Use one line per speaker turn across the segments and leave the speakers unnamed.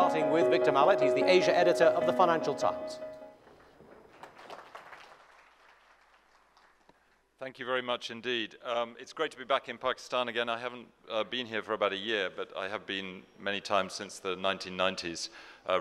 starting with Victor Mallet. He's the Asia editor of the Financial Times.
Thank you very much indeed. It's great to be back in Pakistan again. I haven't been here for about a year, but I have been many times since the 1990s,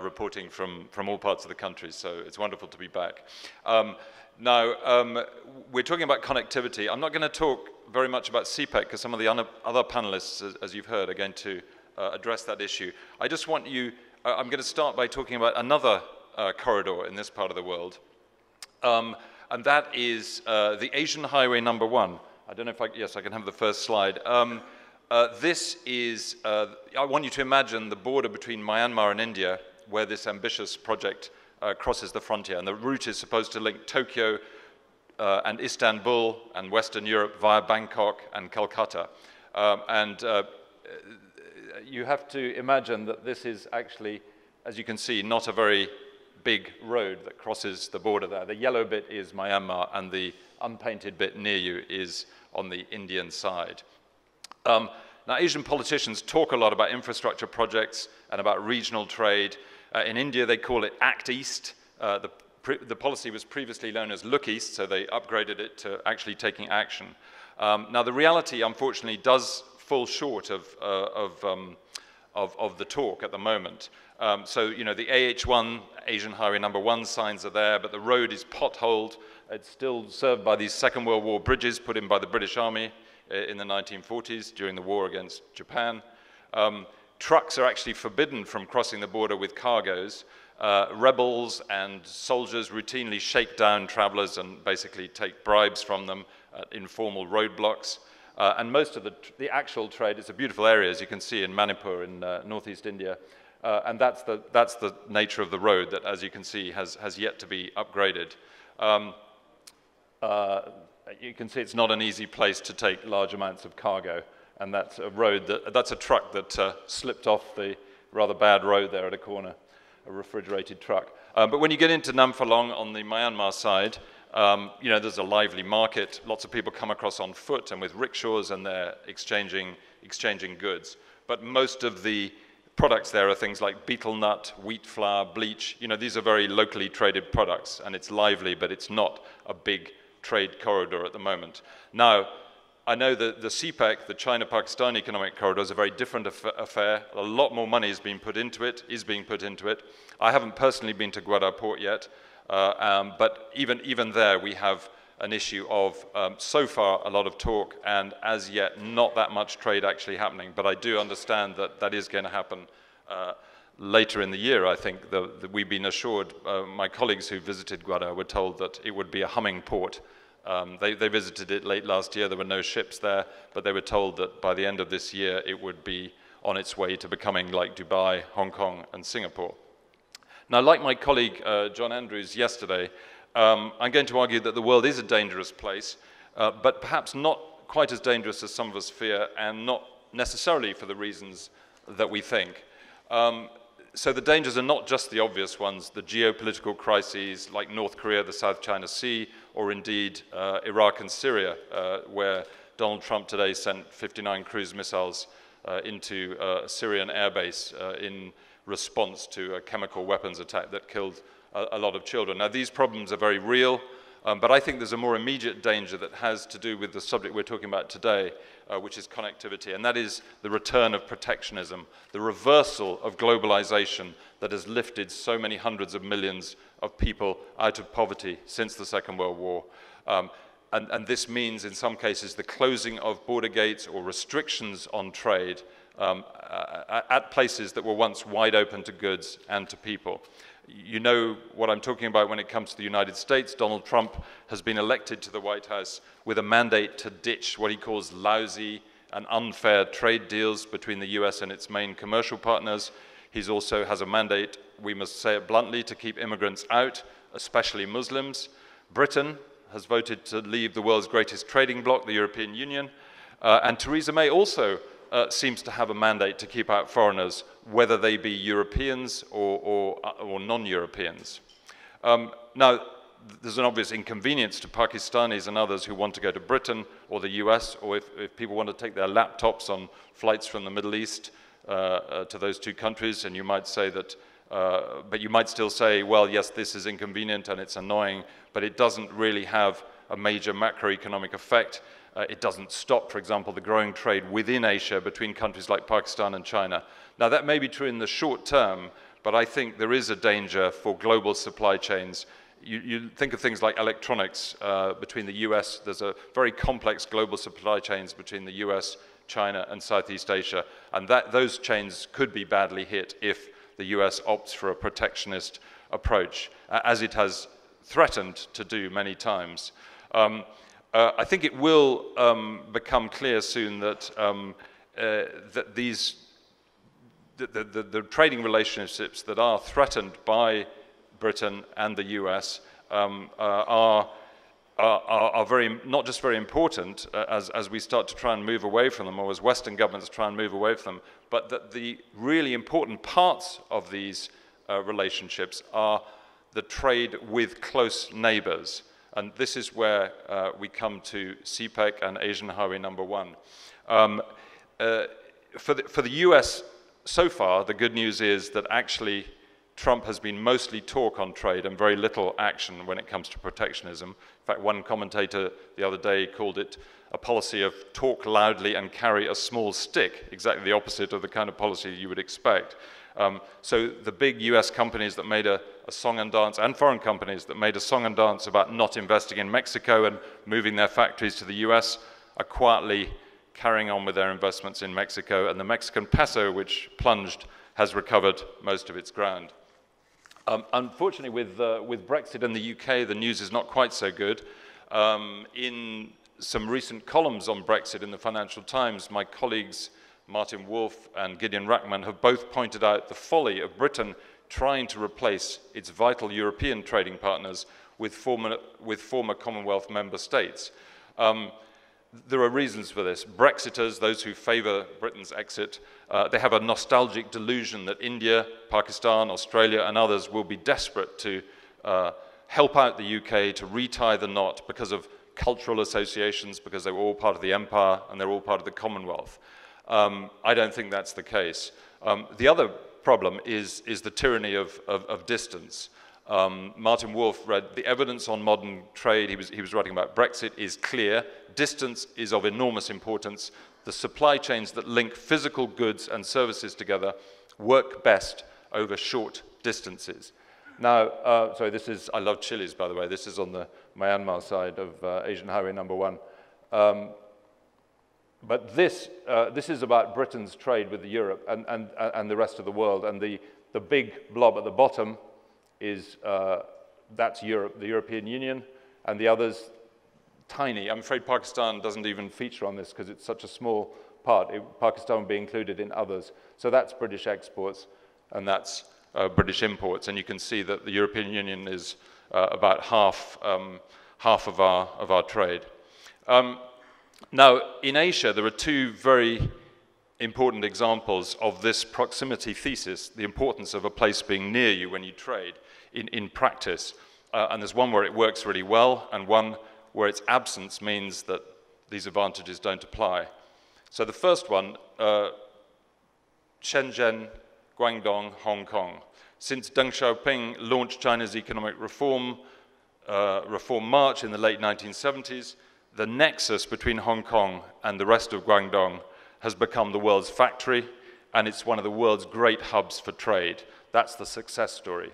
reporting from all parts of the country, so it's wonderful to be back. Now, we're talking about connectivity. I'm not going to talk very much about CPEC because some of the other panelists, as you've heard, are going to address that issue. I just want you, I'm going to start by talking about another corridor in this part of the world. And that is the Asian Highway number 1. I don't know if yes, I can have the first slide. This is, I want you to imagine the border between Myanmar and India, where this ambitious project crosses the frontier. And the route is supposed to link Tokyo and Istanbul and Western Europe via Bangkok and Calcutta. You have to imagine that this is actually, as you can see, not a very big road that crosses the border there. The yellow bit is Myanmar, and the unpainted bit near you is on the Indian side. Now, Asian politicians talk a lot about infrastructure projects and about regional trade. In India, they call it Act East. The policy was previously known as Look East, so they upgraded it to actually taking action. Now, the reality, unfortunately, does fall short of the talk at the moment. So, you know, the AH1, Asian Highway number 1 signs are there, but the road is potholed. It's still served by these Second World War bridges put in by the British Army in the 1940s during the war against Japan. Trucks are actually forbidden from crossing the border with cargoes. Rebels and soldiers routinely shake down travelers and basically take bribes from them at informal roadblocks. And most of the actual trade, it's a beautiful area, as you can see in Manipur in northeast India. And that's the nature of the road that, as you can see, has yet to be upgraded. You can see it's not an easy place to take large amounts of cargo, and that's a road that's a truck that slipped off the rather bad road there at a corner, a refrigerated truck. But when you get into Namphalong on the Myanmar side, you know, there's a lively market. Lots of people come across on foot and with rickshaws, and they're exchanging goods. But most of the products there are things like betel nut, wheat flour, bleach. You know, these are very locally traded products, and it's lively, but it's not a big trade corridor at the moment. Now, I know that the CPEC, the China-Pakistan Economic Corridor, is a very different affair. A lot more money is being put into it. I haven't personally been to Gwadar port yet, but even there we have an issue of, so far, a lot of talk, and as yet, not that much trade actually happening. But I do understand that that is going to happen later in the year, I think. We've been assured, my colleagues who visited Gwadar were told that it would be a humming port. They visited it late last year. There were no ships there, but they were told that by the end of this year, it would be on its way to becoming like Dubai, Hong Kong, and Singapore. Now, like my colleague John Andrews yesterday, I'm going to argue that the world is a dangerous place, but perhaps not quite as dangerous as some of us fear, and not necessarily for the reasons that we think. So the dangers are not just the obvious ones, the geopolitical crises like North Korea, the South China Sea, or indeed Iraq and Syria, where Donald Trump today sent 59 cruise missiles into a Syrian airbase in response to a chemical weapons attack that killed a lot of children. Now, these problems are very real, but I think there's a more immediate danger that has to do with the subject we're talking about today, which is connectivity, and that is the return of protectionism, the reversal of globalization that has lifted so many hundreds of millions of people out of poverty since the Second World War. And this means, in some cases, the closing of border gates or restrictions on trade at places that were once wide open to goods and to people. You know what I'm talking about when it comes to the United States. Donald Trump has been elected to the White House with a mandate to ditch what he calls lousy and unfair trade deals between the US and its main commercial partners. He also has a mandate, we must say it bluntly, to keep immigrants out, especially Muslims. Britain has voted to leave the world's greatest trading bloc, the European Union, and Theresa May also seems to have a mandate to keep out foreigners, whether they be Europeans or non-Europeans. Now, there's an obvious inconvenience to Pakistanis and others who want to go to Britain or the US, or if people want to take their laptops on flights from the Middle East to those two countries, and you might say that, but you might still say, well, yes, this is inconvenient and it's annoying, but it doesn't really have a major macroeconomic effect. It doesn't stop, for example, the growing trade within Asia between countries like Pakistan and China. Now, that may be true in the short term, but I think there is a danger for global supply chains. You think of things like electronics between the US. There's a very complex global supply chains between the US, China, and Southeast Asia, and those chains could be badly hit if the US opts for a protectionist approach, as it has threatened to do many times. I think it will become clear soon that, that the trading relationships that are threatened by Britain and the US are not just very important as we start to try and move away from them, or as Western governments try and move away from them, but that the really important parts of these relationships are the trade with close neighbors. And this is where we come to CPEC and Asian Highway Number 1. For the US, so far, the good news is that actually Trump has been mostly talk on trade and very little action when it comes to protectionism. In fact, one commentator the other day called it a policy of talk loudly and carry a small stick, exactly the opposite of the kind of policy you would expect. So the big US companies that made a song and dance, and foreign companies that made a song and dance about not investing in Mexico and moving their factories to the US, are quietly carrying on with their investments in Mexico, and the Mexican peso, which plunged, has recovered most of its ground. Unfortunately, with Brexit in the UK, the news is not quite so good. In some recent columns on Brexit in the Financial Times, my colleagues Martin Wolf and Gideon Rachman have both pointed out the folly of Britain trying to replace its vital European trading partners with former Commonwealth member states. There are reasons for this. Brexiters, those who favour Britain's exit, they have a nostalgic delusion that India, Pakistan, Australia and others will be desperate to help out the UK to retie the knot because of cultural associations, because they were all part of the empire and they're all part of the Commonwealth. I don't think that's the case. The other problem is the tyranny of distance. Martin Wolf read the evidence on modern trade. He was writing about Brexit is clear. Distance is of enormous importance. The supply chains that link physical goods and services together work best over short distances. Now, sorry, this is, I love chilies, by the way. This is on the Myanmar side of Asian Highway Number 1. But this is about Britain's trade with Europe and the rest of the world. And the big blob at the bottom is, that's Europe, the European Union, and the others, tiny. I'm afraid Pakistan doesn't even feature on this because it's such a small part. Pakistan would be included in others. So that's British exports, and that's British imports. And you can see that the European Union is about half of our trade. Now, in Asia, there are two very important examples of this proximity thesis, the importance of a place being near you when you trade in practice. And there's one where it works really well, and one where its absence means that these advantages don't apply. So the first one, Shenzhen, Guangdong, Hong Kong. Since Deng Xiaoping launched China's economic reform march in the late 1970s, the nexus between Hong Kong and the rest of Guangdong has become the world's factory, and it's one of the world's great hubs for trade. That's the success story.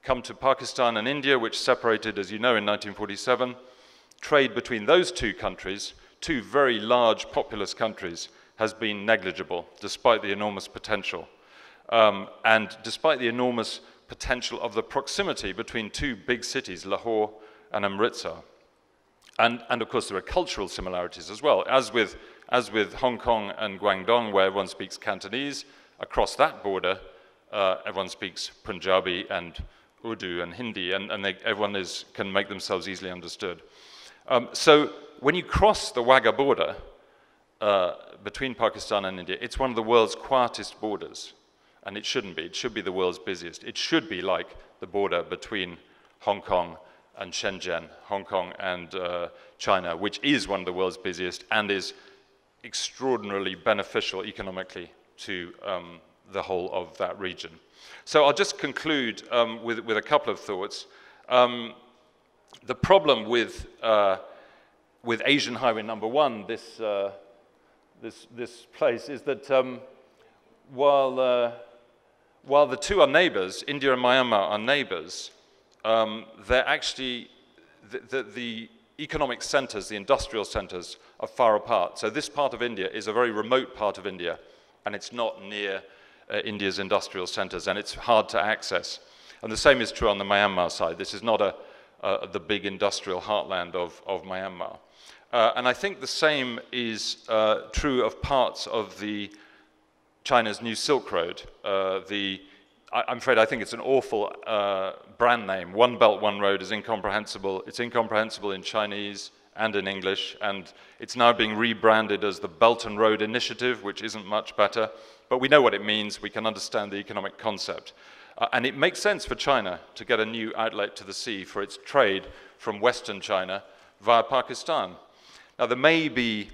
Come to Pakistan and India, which separated, as you know, in 1947. Trade between those two countries, two very large populous countries, has been negligible, despite the enormous potential. And despite the enormous potential of the proximity between two big cities, Lahore and Amritsar. And of course, there are cultural similarities as well. As with Hong Kong and Guangdong, where everyone speaks Cantonese, across that border, everyone speaks Punjabi and Urdu and Hindi, and everyone can make themselves easily understood. So when you cross the Wagah border between Pakistan and India, it's one of the world's quietest borders, and it shouldn't be. It should be the world's busiest. It should be like the border between Hong Kong and Shenzhen, Hong Kong and China, which is one of the world's busiest and is extraordinarily beneficial economically to the whole of that region. So I'll just conclude with a couple of thoughts. The problem with Asian Highway Number 1, this place, is that while the two are neighbors, India and Myanmar are neighbors, they're actually, the economic centers, the industrial centers, are far apart. So this part of India is a very remote part of India, and it's not near India's industrial centers, and it's hard to access. And the same is true on the Myanmar side. This is not the big industrial heartland of Myanmar. And I think the same is true of parts of China's New Silk Road. I'm afraid I think it's an awful brand name. One Belt, One Road is incomprehensible. It's incomprehensible in Chinese and in English, and it's now being rebranded as the Belt and Road Initiative, which isn't much better. But we know what it means. We can understand the economic concept. And it makes sense for China to get a new outlet to the sea for its trade from Western China via Pakistan. Now, there may be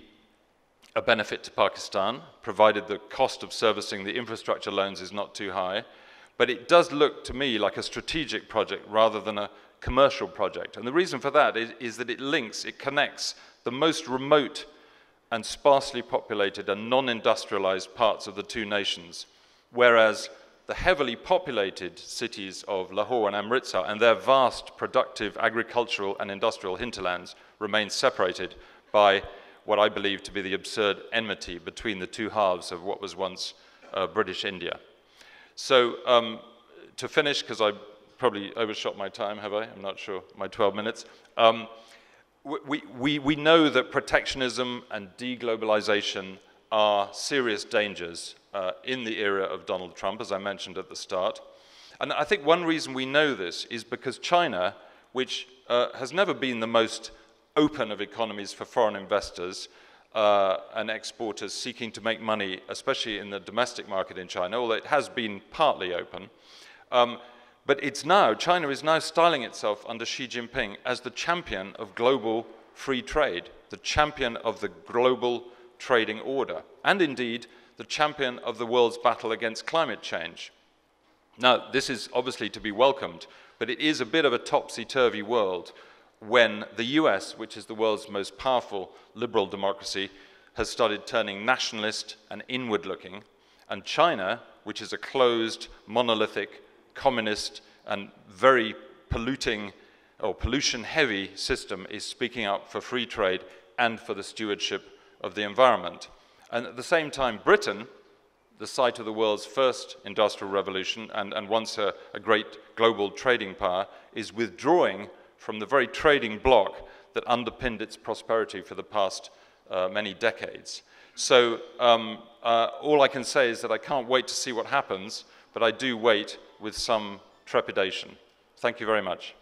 a benefit to Pakistan, provided the cost of servicing the infrastructure loans is not too high. But it does look to me like a strategic project rather than a commercial project. And the reason for that is that it connects the most remote and sparsely populated and non-industrialized parts of the two nations, whereas the heavily populated cities of Lahore and Amritsar and their vast productive agricultural and industrial hinterlands remain separated by what I believe to be the absurd enmity between the two halves of what was once British India. So to finish, because I probably overshot my time, have I? I'm not sure, my 12 minutes. We know that protectionism and deglobalization are serious dangers in the era of Donald Trump, as I mentioned at the start. And I think one reason we know this is because China, which has never been the most open of economies for foreign investors and exporters seeking to make money, especially in the domestic market in China, although it has been partly open. But China is now styling itself under Xi Jinping as the champion of global free trade, the champion of the global trading order, and indeed the champion of the world's battle against climate change. Now, this is obviously to be welcomed, but it is a bit of a topsy-turvy world when the US, which is the world's most powerful liberal democracy, has started turning nationalist and inward-looking, and China, which is a closed, monolithic, communist, and very polluting or pollution-heavy system, is speaking up for free trade and for the stewardship of the environment. And at the same time, Britain, the site of the world's first industrial revolution and once a great global trading power, is withdrawing from the very trading bloc that underpinned its prosperity for the past many decades. So all I can say is that I can't wait to see what happens, but I do wait with some trepidation. Thank you very much.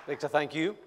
Victor, thank you.